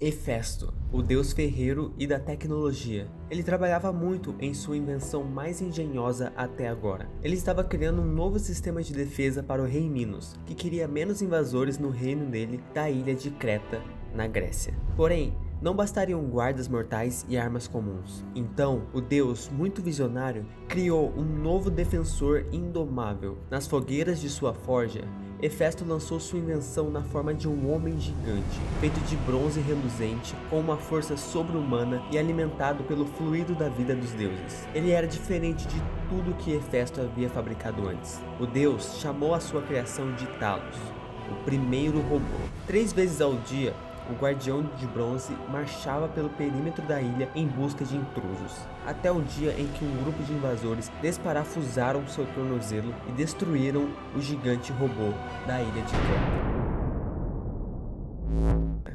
Hefesto, o deus ferreiro e da tecnologia. Ele trabalhava muito em sua invenção mais engenhosa até agora. Ele estava criando um novo sistema de defesa para o rei Minos, que queria menos invasores no reino dele da ilha de Creta, na Grécia. Porém, não bastariam guardas mortais e armas comuns. Então, o deus, muito visionário, criou um novo defensor indomável. Nas fogueiras de sua forja, Hefesto lançou sua invenção na forma de um homem gigante, feito de bronze reluzente, com uma força sobre-humana e alimentado pelo fluido da vida dos deuses. Ele era diferente de tudo que Hefesto havia fabricado antes. O deus chamou a sua criação de Talos, o primeiro robô. 3 vezes ao dia, o guardião de bronze marchava pelo perímetro da ilha em busca de intrusos, até o dia em que um grupo de invasores desparafusaram seu tornozelo e destruíram o gigante robô da ilha de Creta.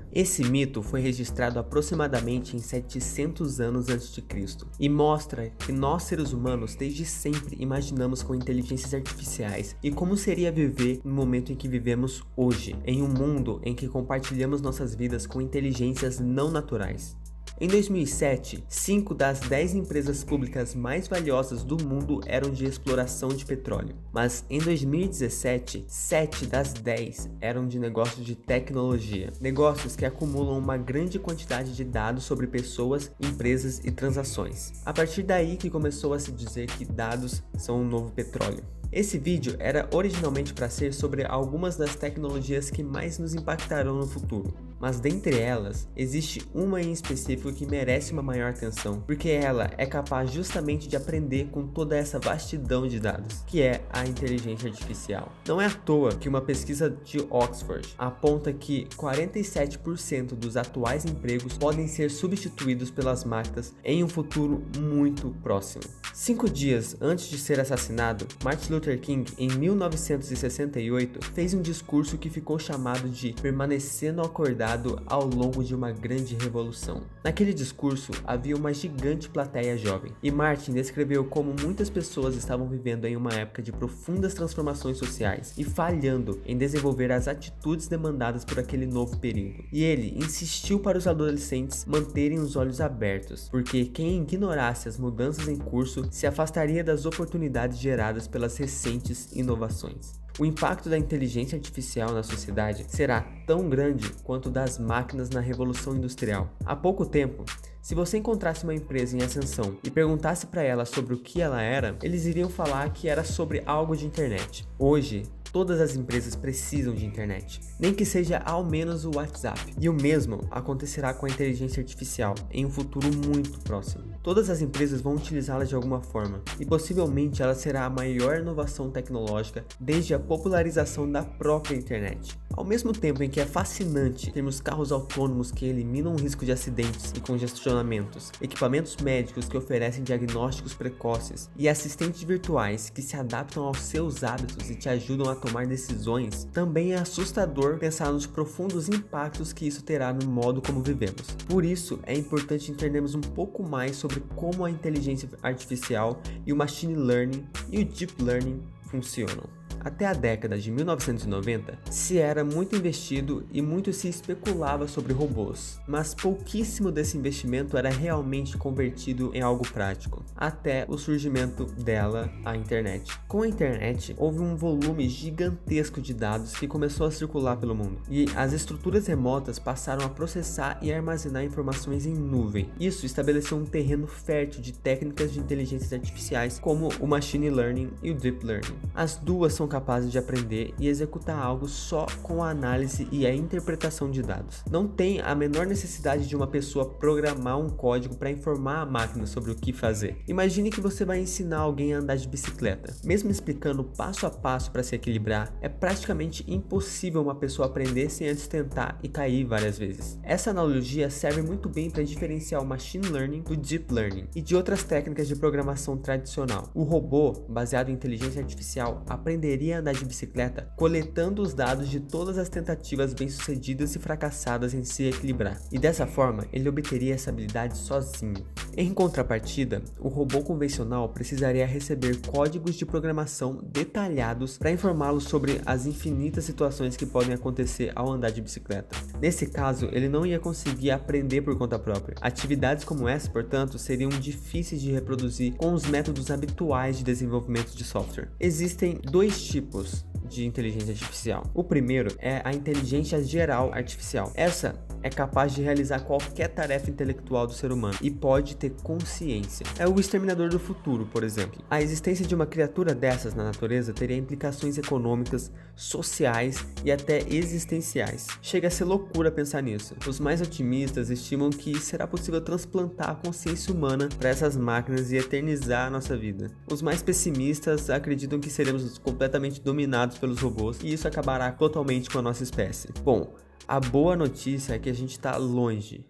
Esse mito foi registrado aproximadamente em 700 anos antes de Cristo e mostra que nós seres humanos desde sempre imaginamos com inteligências artificiais e como seria viver no momento em que vivemos hoje, em um mundo em que compartilhamos nossas vidas com inteligências não naturais. Em 2007, 5 das 10 empresas públicas mais valiosas do mundo eram de exploração de petróleo, mas em 2017, 7 das 10 eram de negócios de tecnologia, negócios que acumulam uma grande quantidade de dados sobre pessoas, empresas e transações. A partir daí que começou a se dizer que dados são o novo petróleo. Esse vídeo era originalmente para ser sobre algumas das tecnologias que mais nos impactarão no futuro, mas dentre elas, existe uma em específico que merece uma maior atenção, porque ela é capaz justamente de aprender com toda essa vastidão de dados, que é a inteligência artificial. Não é à toa que uma pesquisa de Oxford aponta que 47% dos atuais empregos podem ser substituídos pelas máquinas em um futuro muito próximo. 5 dias antes de ser assassinado, Martin Luther King, em 1968, fez um discurso que ficou chamado de Permanecendo Acordado ao longo de uma grande revolução. Naquele discurso, havia uma gigante plateia jovem, e Martin descreveu como muitas pessoas estavam vivendo em uma época de profundas transformações sociais e falhando em desenvolver as atitudes demandadas por aquele novo período. E ele insistiu para os adolescentes manterem os olhos abertos, porque quem ignorasse as mudanças em curso se afastaria das oportunidades geradas pelas recentes inovações. O impacto da inteligência artificial na sociedade será tão grande quanto das máquinas na Revolução Industrial. Há pouco tempo, se você encontrasse uma empresa em ascensão e perguntasse para ela sobre o que ela era, eles iriam falar que era sobre algo de internet. Hoje, todas as empresas precisam de internet, nem que seja ao menos o WhatsApp. E o mesmo acontecerá com a inteligência artificial em um futuro muito próximo. Todas as empresas vão utilizá-la de alguma forma, e possivelmente ela será a maior inovação tecnológica desde a popularização da própria internet. Ao mesmo tempo em que é fascinante termos carros autônomos que eliminam o risco de acidentes e congestionamentos, equipamentos médicos que oferecem diagnósticos precoces e assistentes virtuais que se adaptam aos seus hábitos e te ajudam a tomar decisões, também é assustador pensar nos profundos impactos que isso terá no modo como vivemos. Por isso, é importante entendermos um pouco mais sobre como a inteligência artificial e o machine learning e o deep learning funcionam. Até a década de 1990, se era muito investido e muito se especulava sobre robôs, mas pouquíssimo desse investimento era realmente convertido em algo prático, até o surgimento dela, a internet. Com a internet, houve um volume gigantesco de dados que começou a circular pelo mundo, e as estruturas remotas passaram a processar e armazenar informações em nuvem. Isso estabeleceu um terreno fértil de técnicas de inteligências artificiais como o machine learning e o deep learning. As duas são capazes de aprender e executar algo só com a análise e a interpretação de dados. Não tem a menor necessidade de uma pessoa programar um código para informar a máquina sobre o que fazer. Imagine que você vai ensinar alguém a andar de bicicleta. Mesmo explicando passo a passo para se equilibrar, é praticamente impossível uma pessoa aprender sem antes tentar e cair várias vezes. Essa analogia serve muito bem para diferenciar o machine learning do deep learning e de outras técnicas de programação tradicional. O robô, baseado em inteligência artificial, aprenderia aprenderia a andar de bicicleta coletando os dados de todas as tentativas bem-sucedidas e fracassadas em se equilibrar. E dessa forma, ele obteria essa habilidade sozinho. Em contrapartida, o robô convencional precisaria receber códigos de programação detalhados para informá-lo sobre as infinitas situações que podem acontecer ao andar de bicicleta. Nesse caso, ele não ia conseguir aprender por conta própria. Atividades como essa, portanto, seriam difíceis de reproduzir com os métodos habituais de desenvolvimento de software. Existem dois tipos de inteligência artificial. O primeiro é a inteligência geral artificial. Essa é capaz de realizar qualquer tarefa intelectual do ser humano e pode ter consciência. É o Exterminador do Futuro, por exemplo. A existência de uma criatura dessas na natureza teria implicações econômicas, sociais e até existenciais. Chega a ser loucura pensar nisso. Os mais otimistas estimam que será possível transplantar a consciência humana para essas máquinas e eternizar a nossa vida. Os mais pessimistas acreditam que seremos completamente dominados pelos robôs e isso acabará totalmente com a nossa espécie. Bom, a boa notícia é que a gente está longe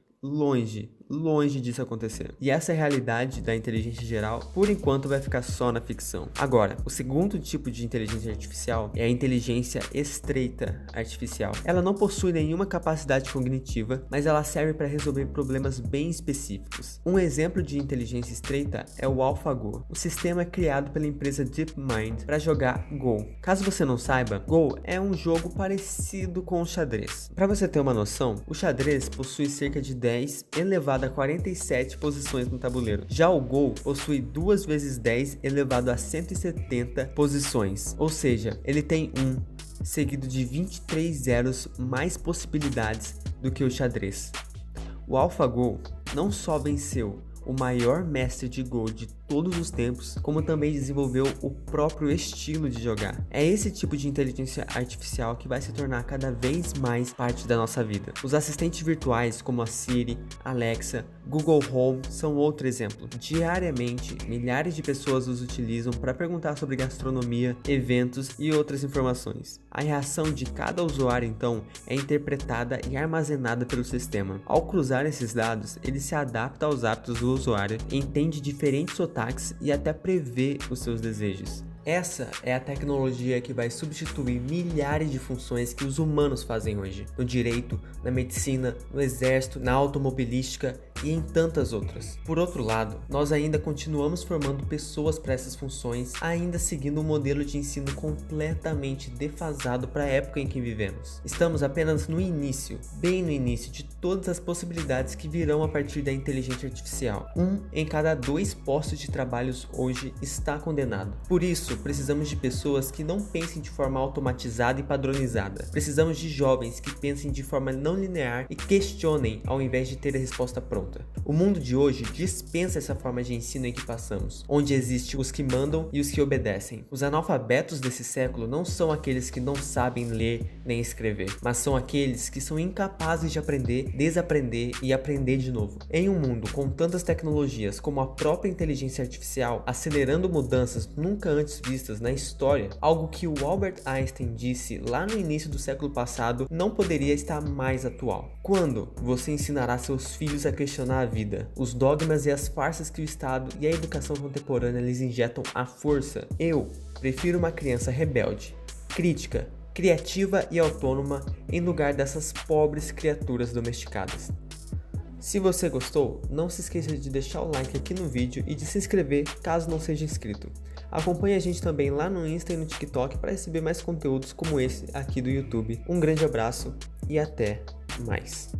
disso acontecer. E essa realidade da inteligência geral, por enquanto, vai ficar só na ficção. Agora, o segundo tipo de inteligência artificial é a inteligência estreita artificial. Ela não possui nenhuma capacidade cognitiva, mas ela serve para resolver problemas bem específicos. Um exemplo de inteligência estreita é o AlphaGo. O sistema é criado pela empresa DeepMind para jogar Go. Caso você não saiba, Go é um jogo parecido com o xadrez. Para você ter uma noção, o xadrez possui cerca de 10 elevado a 47 posições no tabuleiro. Já o Go possui 2 vezes 10 elevado a 170 posições, ou seja, ele tem seguido de 23 zeros mais possibilidades do que o xadrez. O AlphaGo não só venceu o maior mestre de Go de todos os tempos, como também desenvolveu o próprio estilo de jogar. É esse tipo de inteligência artificial que vai se tornar cada vez mais parte da nossa vida. Os assistentes virtuais como a Siri, Alexa, Google Home são outro exemplo. Diariamente, milhares de pessoas os utilizam para perguntar sobre gastronomia, eventos e outras informações. A reação de cada usuário, então, é interpretada e armazenada pelo sistema. Ao cruzar esses dados, ele se adapta aos hábitos do usuário, entende diferentes sotaques e até prevê os seus desejos. Essa é a tecnologia que vai substituir milhares de funções que os humanos fazem hoje, no direito, na medicina, no exército, na automobilística e em tantas outras. Por outro lado, nós ainda continuamos formando pessoas para essas funções, ainda seguindo um modelo de ensino completamente defasado para a época em que vivemos. Estamos apenas no início, bem no início de todas as possibilidades que virão a partir da inteligência artificial. 1 em cada 2 postos de trabalho hoje está condenado. Por isso, precisamos de pessoas que não pensem de forma automatizada e padronizada. Precisamos de jovens que pensem de forma não linear e questionem ao invés de ter a resposta pronta. O mundo de hoje dispensa essa forma de ensino em que passamos, onde existem os que mandam e os que obedecem. Os analfabetos desse século não são aqueles que não sabem ler nem escrever, mas são aqueles que são incapazes de aprender, desaprender e aprender de novo. Em um mundo com tantas tecnologias como a própria inteligência artificial acelerando mudanças nunca antes vistas na história, algo que o Albert Einstein disse lá no início do século passado não poderia estar mais atual. Quando você ensinará seus filhos a questionar a vida, os dogmas e as farsas que o Estado e a educação contemporânea lhes injetam à força? Eu prefiro uma criança rebelde, crítica, criativa e autônoma em lugar dessas pobres criaturas domesticadas. Se você gostou, não se esqueça de deixar o like aqui no vídeo e de se inscrever caso não seja inscrito. Acompanhe a gente também lá no Insta e no TikTok para receber mais conteúdos como esse aqui do YouTube. Um grande abraço e até mais.